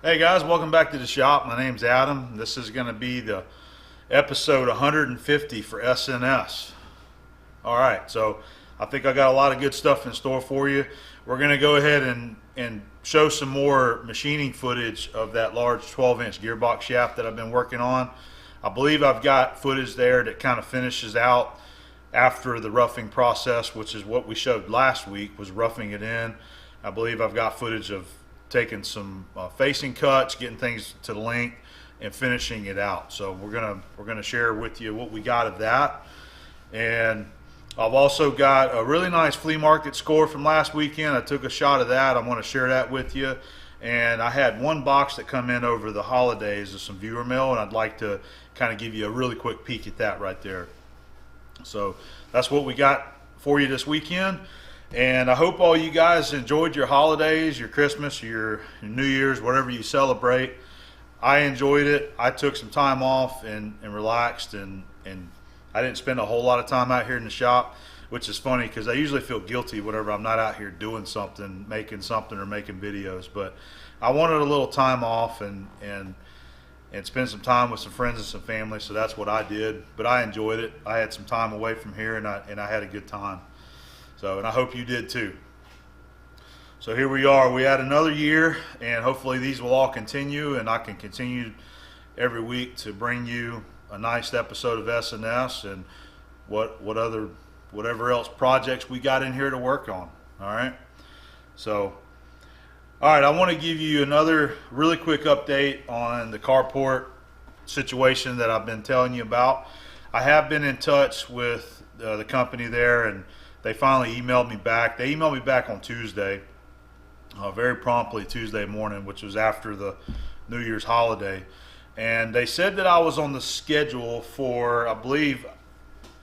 Hey guys, welcome back to the shop. My name's Adam. This is going to be the episode 150 for SNS. All right, so I think I got a lot of good stuff in store for you. We're going to go ahead and show some more machining footage of that large 12-inch gearbox shaft that I've been working on. I believe I've got footage there that kind of finishes out after the roughing process, which is what we showed last week, was roughing it in. I believe I've got footage of taking some facing cuts, getting things to the length, and finishing it out. So we're gonna share with you what we got of that. And I've also got a really nice flea market score from last weekend. I took a shot of that. I want to share that with you. And I had one box that come in over the holidays of some viewer mail, and I'd like to kind of give you a really quick peek at that right there. So that's what we got for you this weekend. And I hope all you guys enjoyed your holidays, your Christmas, your New Year's, whatever you celebrate. I enjoyed it. I took some time off and relaxed, and I didn't spend a whole lot of time out here in the shop, which is funny because I usually feel guilty whenever I'm not out here doing something, making something or making videos. But I wanted a little time off and spend some time with some friends and some family, so that's what I did. But I enjoyed it. I had some time away from here, and I had a good time. So, and I hope you did too. So here we are. We had another year, and hopefully these will all continue, and I can continue every week to bring you a nice episode of SNS and whatever else projects we got in here to work on. All right. So, all right, I want to give you another really quick update on the carport situation that I've been telling you about. I have been in touch with the company there, and they finally emailed me back. They emailed me back on Tuesday, very promptly Tuesday morning, which was after the New Year's holiday. And they said that I was on the schedule for, I believe,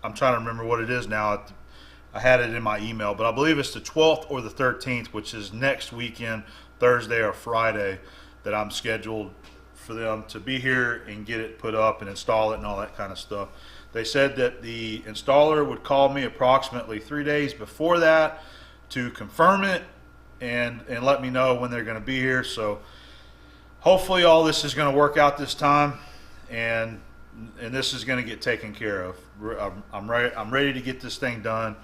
I'm trying to remember what it is now. I had it in my email, but I believe it's the 12th or the 13th, which is next weekend, Thursday or Friday, that I'm scheduled for them to be here and get it put up and install it and all that kind of stuff. They said that the installer would call me approximately 3 days before that to confirm it and let me know when they're going to be here. So hopefully all this is going to work out this time, and this is going to get taken care of. I'm ready to get this thing done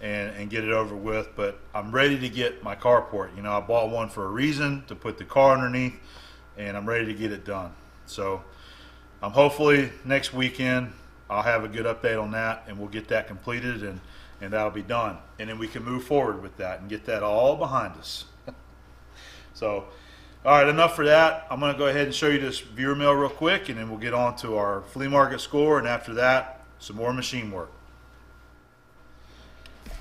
and get it over with, but I'm ready to get my carport. You know, I bought one for a reason, to put the car underneath, and I'm ready to get it done. So hopefully next weekend I'll have a good update on that, and we'll get that completed, and that'll be done. And then we can move forward with that and get that all behind us. So, all right, enough for that. I'm going to go ahead and show you this viewer mail real quick, and then we'll get on to our flea market score, and after that, some more machine work.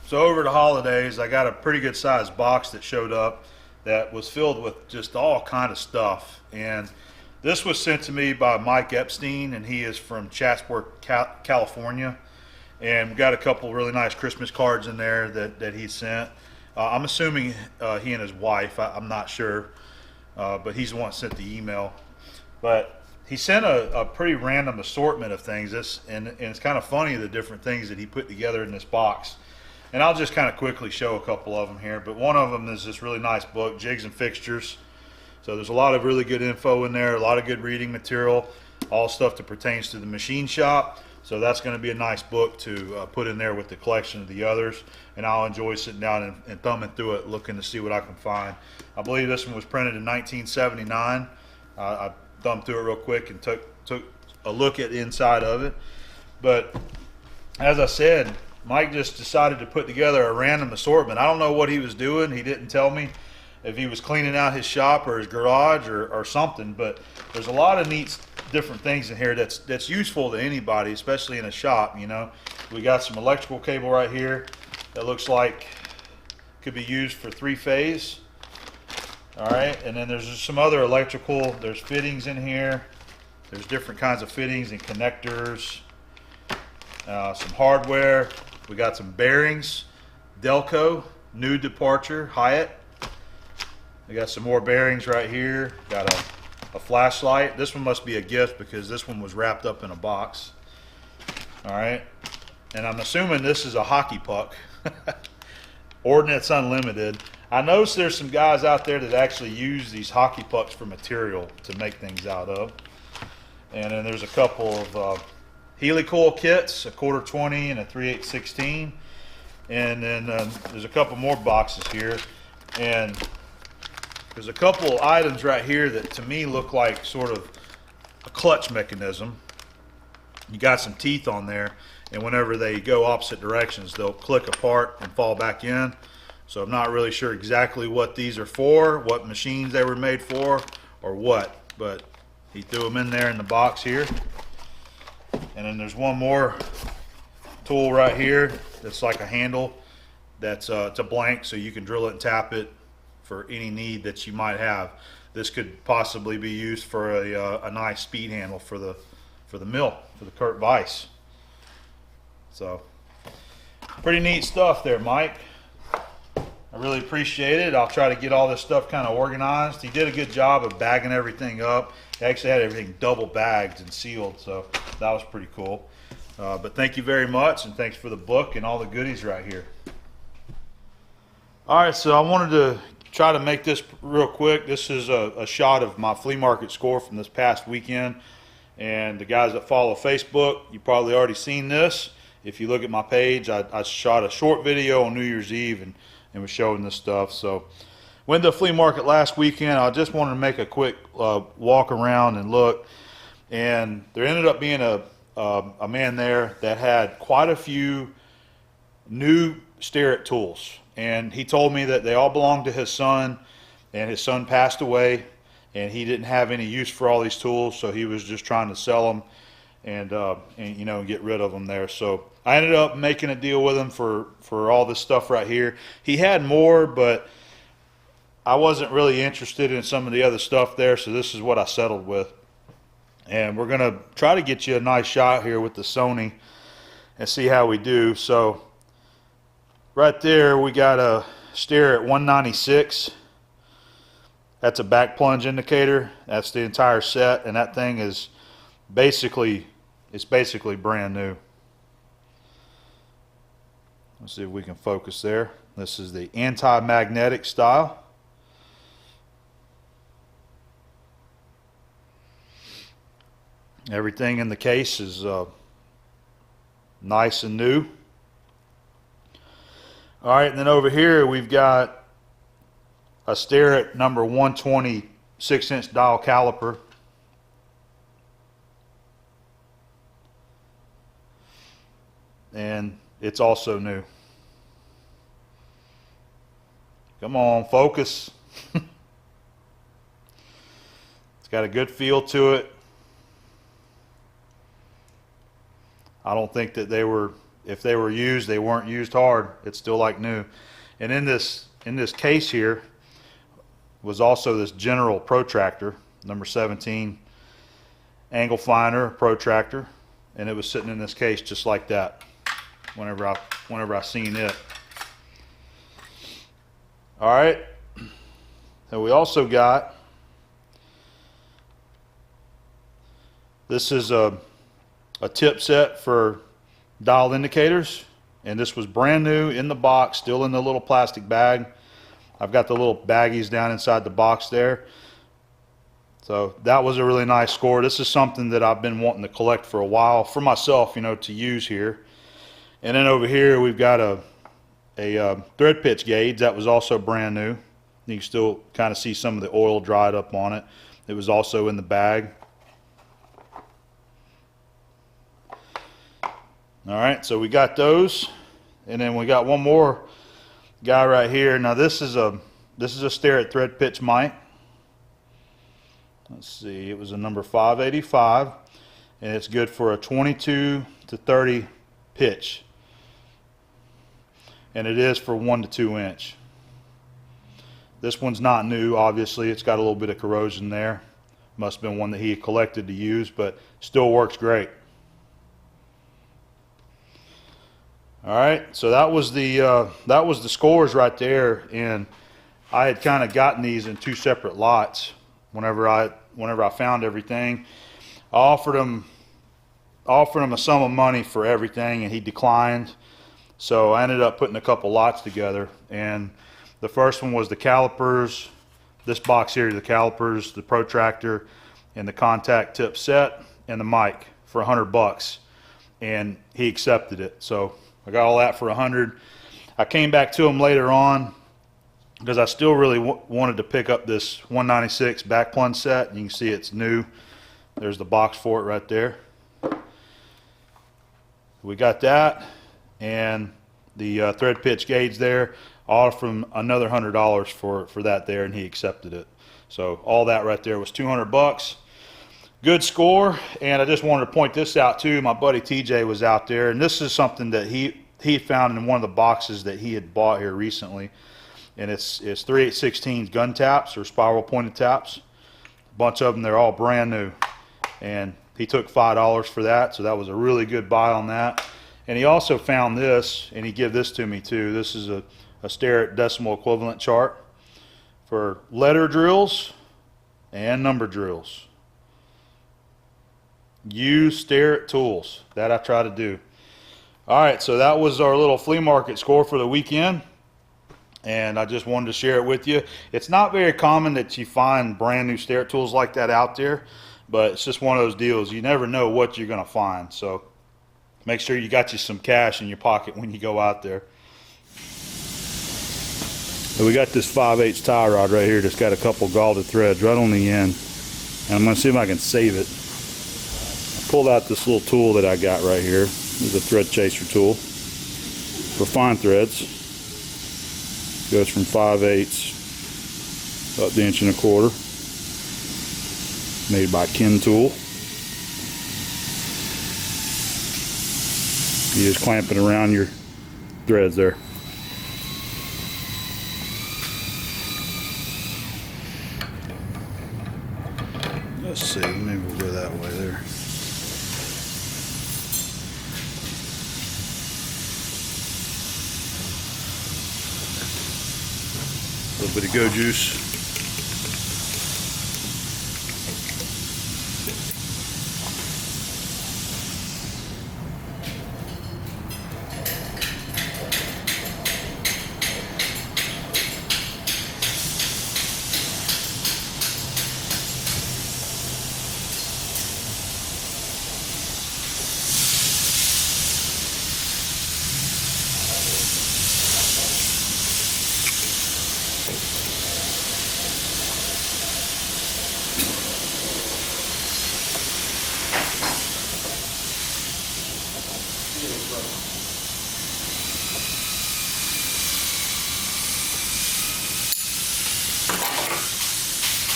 So over the holidays, I got a pretty good sized box that showed up that was filled with just all kind of stuff. And this was sent to me by Mike Epstein, and he is from Chatsworth, California. And we got a couple really nice Christmas cards in there that he sent. I'm assuming he and his wife, I'm not sure, but he's the one that sent the email. But he sent a pretty random assortment of things. And it's kind of funny, the different things that he put together in this box. And I'll just kind of quickly show a couple of them here. But one of them is this really nice book, Jigs and Fixtures. So there's a lot of really good info in there, a lot of good reading material, all stuff that pertains to the machine shop. So that's going to be a nice book to put in there with the collection of the others. And I'll enjoy sitting down and thumbing through it, looking to see what I can find. I believe this one was printed in 1979. I thumbed through it real quick and took a look at the inside of it. But as I said, Mike just decided to put together a random assortment. I don't know what he was doing. He didn't tell me if he was cleaning out his shop or his garage or something, but there's a lot of neat different things in here that's useful to anybody, especially in a shop. You know, we got some electrical cable right here that looks like could be used for 3-phase. All right, and then there's some other electrical, there's fittings in here, there's different kinds of fittings and connectors, some hardware. We got some bearings, Delco, New Departure, Hyatt. We got some more bearings right here. Got a flashlight. This one must be a gift because this one was wrapped up in a box. All right, and I'm assuming this is a hockey puck. Ordnance Unlimited. I noticed there's some guys out there that actually use these hockey pucks for material to make things out of. And then there's a couple of helicoil kits, a 1/4 20 and a 3/8 16. And then there's a couple more boxes here. And there's a couple items right here that to me look like sort of a clutch mechanism. You got some teeth on there, and whenever they go opposite directions, they'll click apart and fall back in. So I'm not really sure exactly what these are for, what machines they were made for, or what, but he threw them in there in the box here. And then there's one more tool right here that's like a handle that's it's a blank, so you can drill it and tap it for any need that you might have. This could possibly be used for a nice speed handle for the mill, for the Kurt Weiss. So pretty neat stuff there, Mike. I really appreciate it. I'll try to get all this stuff kind of organized. He did a good job of bagging everything up. He actually had everything double bagged and sealed, so that was pretty cool. But thank you very much, and thanks for the book and all the goodies right here. All right, so I wanted to try to make this real quick. This is a shot of my flea market score from this past weekend. And the guys that follow Facebook, you probably already seen this. If you look at my page, I shot a short video on New Year's Eve and was showing this stuff. So went to the flea market last weekend. I just wanted to make a quick walk around and look. And there ended up being a man there that had quite a few new Starrett tools. And he told me that they all belonged to his son, and his son passed away, and he didn't have any use for all these tools, so he was just trying to sell them and you know, get rid of them there. So I ended up making a deal with him for all this stuff right here. He had more, but I wasn't really interested in some of the other stuff there, so this is what I settled with. And we're gonna try to get you a nice shot here with the Sony and see how we do. So right there we got a Starrett 196. That's a back plunge indicator. That's the entire set, and that thing is basically brand new. Let's see if we can focus there. This is the anti-magnetic style. Everything in the case is nice and new. All right, and then over here we've got a Starrett number 120 6-inch dial caliper. And it's also new. Come on, focus. It's got a good feel to it. I don't think that if they were used, they weren't used hard. It's still like new. And in this case here was also this general protractor, number 17 angle finder protractor, and it was sitting in this case just like that whenever I seen it. All right, and we also got, this is a tip set for dial indicators, and this was brand new in the box, still in the little plastic bag. I've got the little baggies down inside the box there. So that was a really nice score. This is something that I've been wanting to collect for a while for myself, you know, to use here. And then over here we've got a thread pitch gauge that was also brand new. You can still kind of see some of the oil dried up on it. It was also in the bag. All right, so we got those, and then we got one more guy right here. Now this is a Starrett thread pitch mic. Let's see, it was a number 585, and it's good for a 22 to 30 pitch, and it is for 1 to 2 inch. This one's not new, obviously. It's got a little bit of corrosion there. Must have been one that he collected to use, but still works great. All right, so that was the scores right there, and I had kind of gotten these in 2 separate lots. Whenever I found everything, I offered him a sum of money for everything, and he declined. So I ended up putting a couple lots together, and The first one was the calipers. This box here, the calipers, the protractor, and the contact tip set, and the mic for $100, and he accepted it. So I got all that for $100. I came back to him later on because I still really wanted to pick up this 196 back plunge set. You can see it's new. There's the box for it right there. We got that, and the thread pitch gauge there, all from another $100 for that there, and he accepted it. So all that right there was $200. Good score. And I just wanted to point this out too. My buddy TJ was out there, and this is something that he found in one of the boxes that he had bought here recently, and it's 3/8/16 gun taps, or spiral pointed taps. A bunch of them, they're all brand new, and he took $5 for that, so that was a really good buy on that. And he also found this, and he gave this to me too. This is a Starrett decimal equivalent chart for letter drills and number drills. Use Starrett tools. That I try to do. All right, so that was our little flea market score for the weekend, and I just wanted to share it with you. It's not very common that you find brand new Starrett tools like that out there, but it's just one of those deals. You never know what you're going to find, so make sure you got you some cash in your pocket when you go out there. So we got this 5/8 tie rod right here that's got a couple gaulded threads right on the end, and I'm going to see if I can save it. I pulled out this little tool that I got right here. This is a thread chaser tool for fine threads. Goes from 5/8 up to 1¼ inch. Made by Ken Tool. You just clamp it around your threads there. Let's see, maybe we'll go that way there. A little bit of go juice.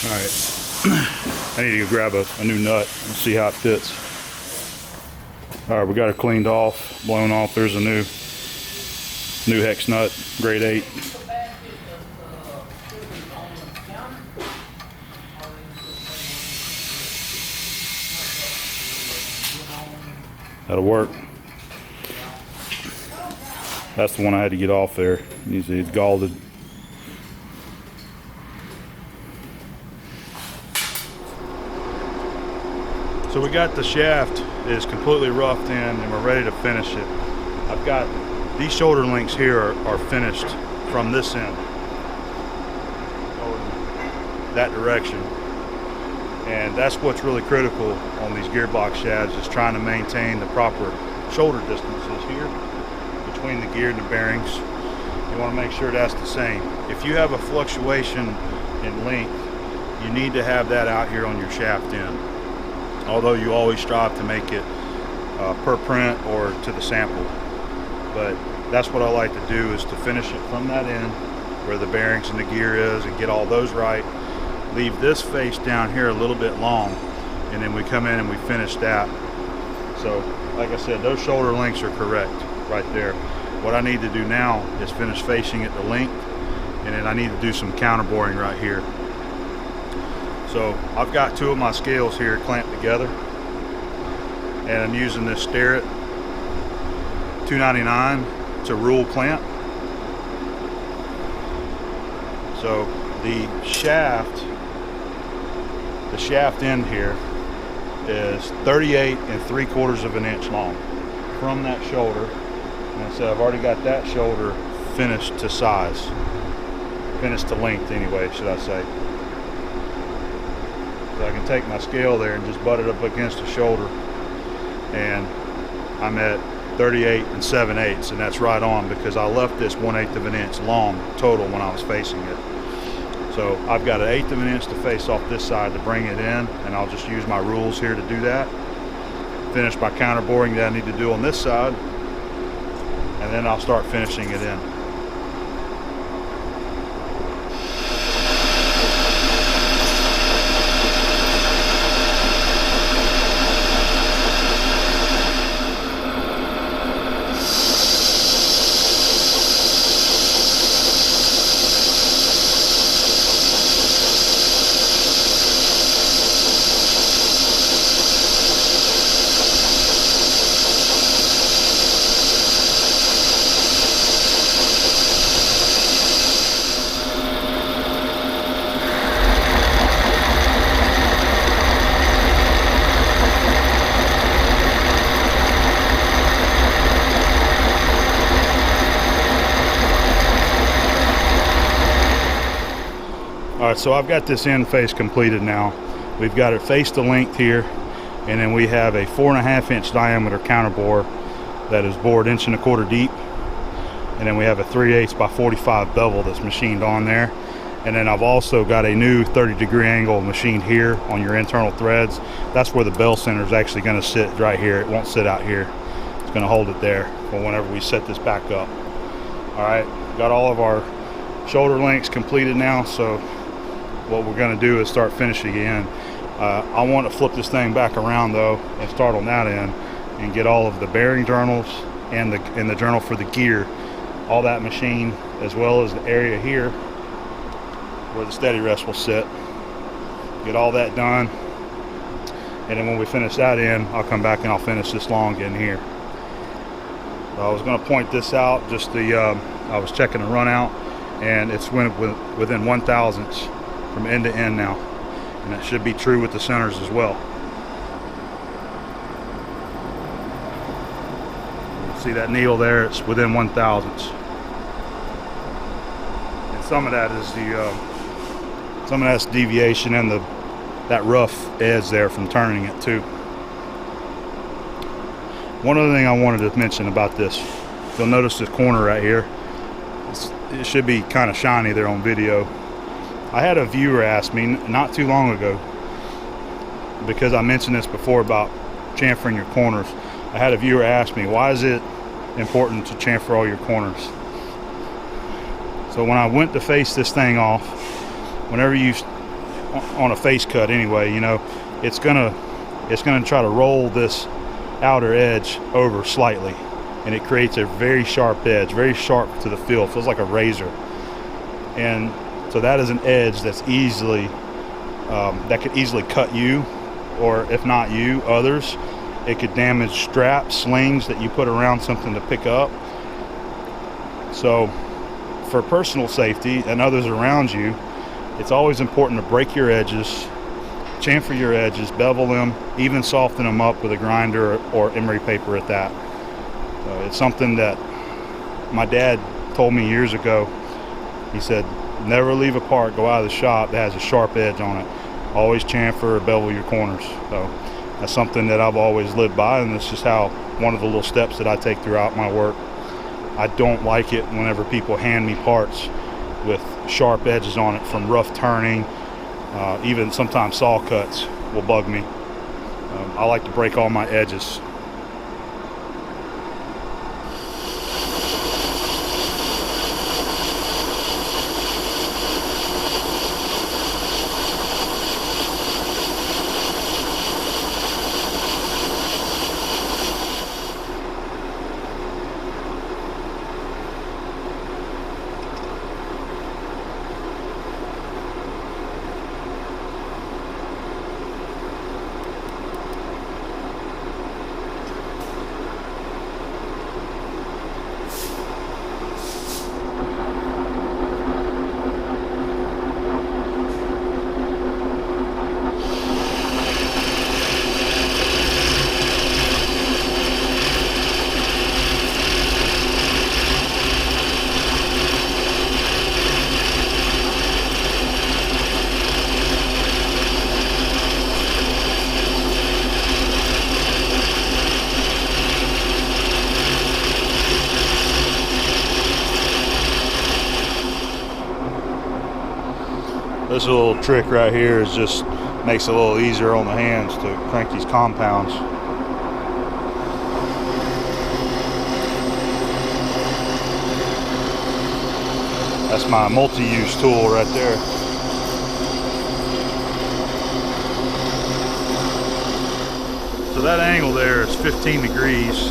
All right, I need to go grab a new nut and see how it fits. All right, we got it cleaned off, blown off. There's a new hex nut, grade 8. That'll work. That's the one I had to get off there. You see, it's gaulded. So we got the shaft is completely roughed in, and we're ready to finish it. I've got these shoulder links here are finished from this end, that direction, and that's what's really critical on these gearbox shafts, is trying to maintain the proper shoulder distances here between the gear and the bearings. You want to make sure that's the same. If you have a fluctuation in length, you need to have that out here on your shaft end, although you always strive to make it per print or to the sample. But that's what I like to do, is to finish it from that end where the bearings and the gear is, and get all those right. Leave this face down here a little bit long, and then we come in and we finish that. So like I said, those shoulder lengths are correct right there. What I need to do now is finish facing at the length, and then I need to do some counterboring right here. So I've got two of my scales here clamped together, and I'm using this Starrett 299 to rule clamp. So the shaft end here is 38¾ inch long from that shoulder. And so I've already got that shoulder finished to size. finished to length anyway, should I say. So I can take my scale there and just butt it up against the shoulder, and I'm at 38 7/8, and that's right on, because I left this 1/8 of an inch long total when I was facing it. So I've got 1/8 of an inch to face off this side to bring it in, and I'll just use my rules here to do that. Finish my counter boring that I need to do on this side, and then I'll start finishing it in. All right, so I've got this end face completed now. We've got it face to length here, and then we have a 4.5 inch diameter counter bore that is bored 1.25 inches deep, and then we have a 3/8 by 45 bevel that's machined on there. And then I've also got a new 30-degree angle machined here on your internal threads. That's where the bell center is actually going to sit, right here. It won't sit out here. It's going to hold it there for whenever we set this back up. All right, got all of our shoulder lengths completed now, so what we're going to do is start finishing in. I want to flip this thing back around though and start on that end and get all of the bearing journals and the journal for the gear, all that machine, as well as the area here where the steady rest will sit. Get all that done, and then when we finish that in, I'll come back and I'll finish this long in here. So I was going to point this out, just I was checking the run out, and it's within 1/1000ths from end to end now, and that should be true with the centers as well. See that needle there? It's within 1/1000ths, and some of that is that's deviation and that rough edge there from turning it too. One other thing I wanted to mention about this, you'll notice this corner right here. It should be kind of shiny there on video. I had a viewer ask me not too long ago, because I mentioned this before about chamfering your corners. I had a viewer ask me, why is it important to chamfer all your corners? So when I went to face this thing off, whenever you, on a face cut anyway, you know, it's gonna try to roll this outer edge over slightly, and it creates a very sharp edge, very sharp to the feel. It feels like a razor. And so that is an edge that's easily, that could easily cut you, or if not you, others. It could damage straps, slings that you put around something to pick up. So for personal safety and others around you, it's always important to break your edges, chamfer your edges, bevel them, even soften them up with a grinder or emery paper at that. So it's something that my dad told me years ago. He said, never leave a part, go out of the shop that has a sharp edge on it. Always chamfer or bevel your corners. So that's something that I've always lived by, and it's just how one of the little steps that I take throughout my work. I don't like it whenever people hand me parts with sharp edges on it from rough turning. Even sometimes saw cuts will bug me. I like to break all my edges. This little trick right here is just makes it a little easier on the hands to crank these compounds. That's my multi-use tool right there. So that angle there is 15 degrees.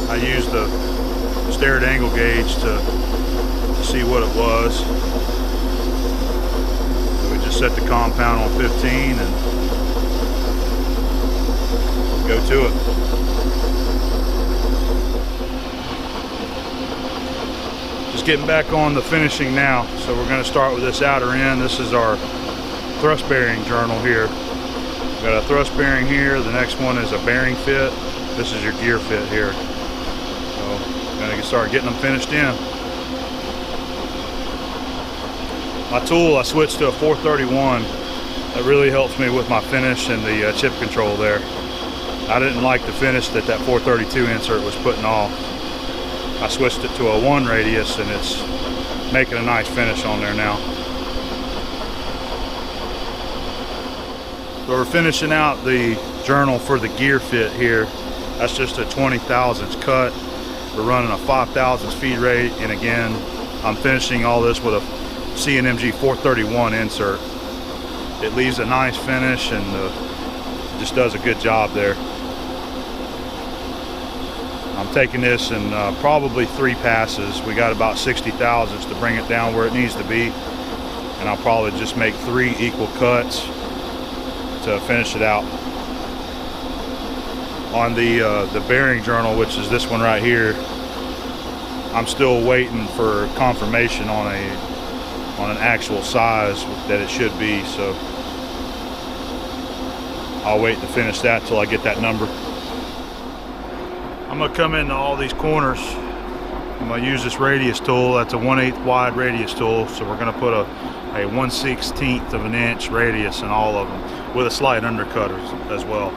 I used the Starrett angle gauge to see what it was. We just set the compound on 15 and go to it. Just getting back on the finishing now. So we're going to start with this outer end. This is our thrust bearing journal here. We've got a thrust bearing here. The next one is a bearing fit. This is your gear fit here. So I'm going to start getting them finished in. My tool, I switched to a 431. That really helps me with my finish and the chip control there. I didn't like the finish that 432 insert was putting off. I switched it to a 1 radius and it's making a nice finish on there now. So we're finishing out the journal for the gear fit here. That's just a 20 thousandths cut. We're running a 5 thousandths feed rate, and again, I'm finishing all this with a CNMG 431 insert. It leaves a nice finish and just does a good job there. I'm taking this in probably 3 passes. We got about 60 thousandths to bring it down where it needs to be, and I'll probably just make 3 equal cuts to finish it out. On the bearing journal, which is this one right here, I'm still waiting for confirmation on an actual size that it should be, so I'll wait to finish that till I get that number. I'm gonna come into all these corners. I'm gonna use this radius tool. That's a 1/8 wide radius tool, so we're gonna put a 1/16 of an inch radius in all of them with a slight undercut as well.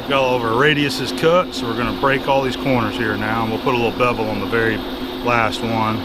Got all of our radiuses cut, so we're going to break all these corners here now, and we'll put a little bevel on the very last one.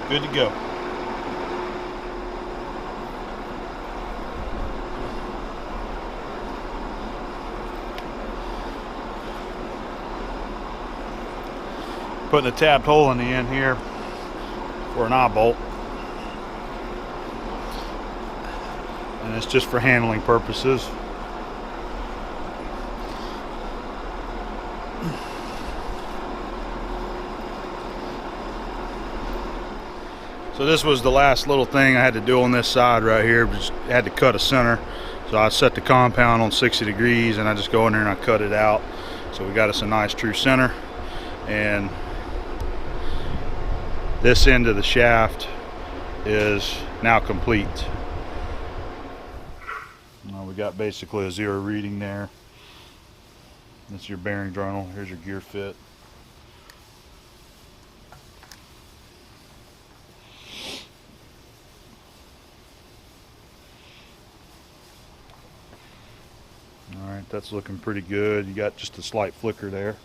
Good to go. Putting a tapped hole in the end here for an eye bolt. And it's just for handling purposes. So this was the last little thing I had to do on this side right here. Just had to cut a center. So I set the compound on 60 degrees and I just go in there and I cut it out. So we got us a nice true center. And this end of the shaft is now complete. Now we got basically a 0 reading there. That's your bearing journal. Here's your gear fit. Alright, that's looking pretty good. You got just a slight flicker there.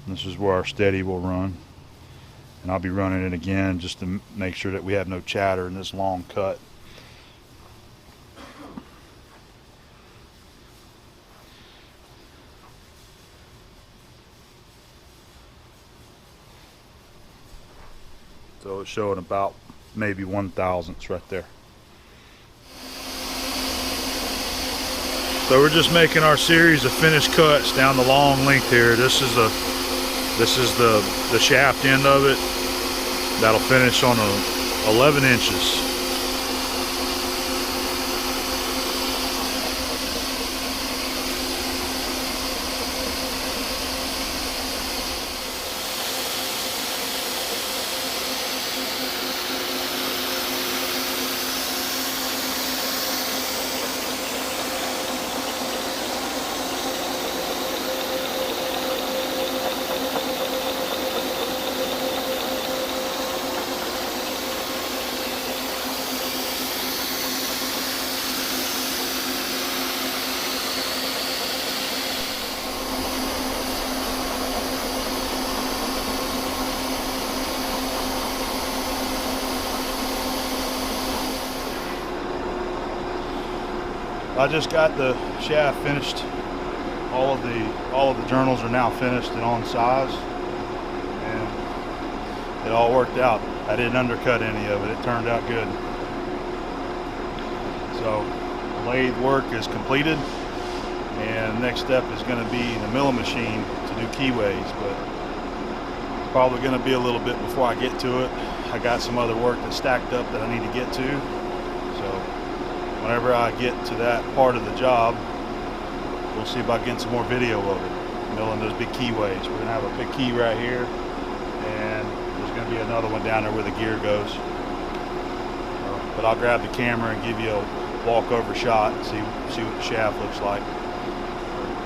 This is where our steady will run. And I'll be running it again just to make sure that we have no chatter in this long cut. So it's showing about maybe 1/1000ths right there. So we're just making our series of finished cuts down the long length here. This is the shaft end of it. That'll finish on 11 inches. I just got the shaft finished. All of the journals are now finished and on size, and it all worked out. I didn't undercut any of it. It turned out good. So lathe work is completed, and next step is going to be the milling machine to do keyways, but it's probably going to be a little bit before I get to it. I got some other work that's stacked up that I need to get to, so whenever I get to that part of the job, we'll see about getting some more video of it, milling those big keyways. We're going to have a big key right here, and there's going to be another one down there where the gear goes. But I'll grab the camera and give you a walk-over shot and see what the shaft looks like.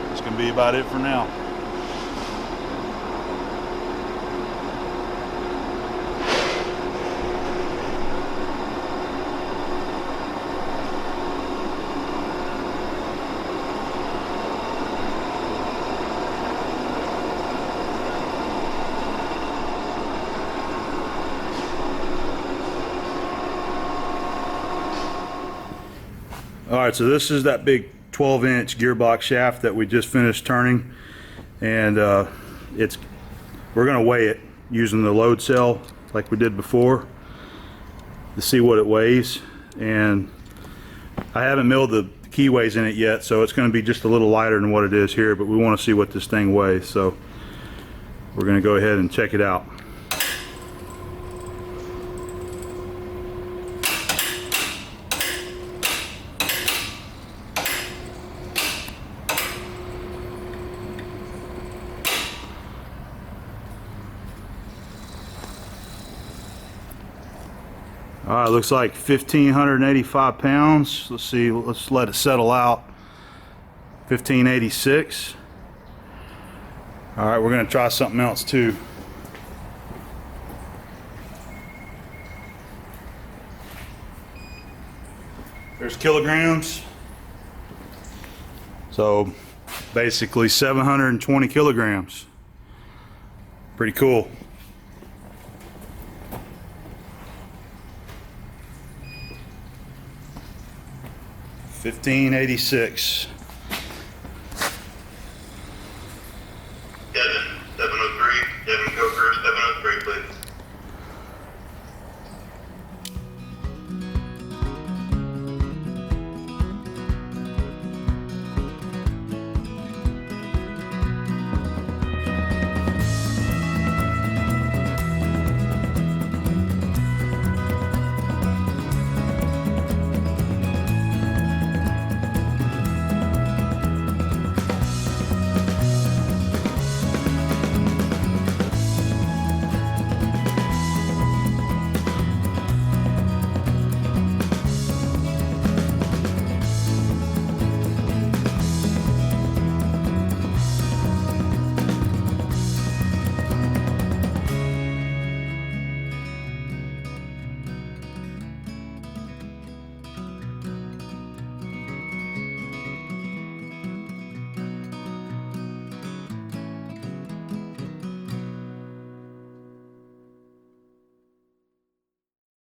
That's going to be about it for now. Alright, so this is that big 12-inch gearbox shaft that we just finished turning, and we're going to weigh it using the load cell like we did before to see what it weighs. And I haven't milled the keyways in it yet, so it's going to be just a little lighter than what it is here, but we want to see what this thing weighs, so we're going to go ahead and check it out. All right, looks like 1,585 pounds. Let's see, let's let it settle out. 1,586. All right, we're gonna try something else too. There's kilograms. So basically 720 kilograms. Pretty cool. 1586.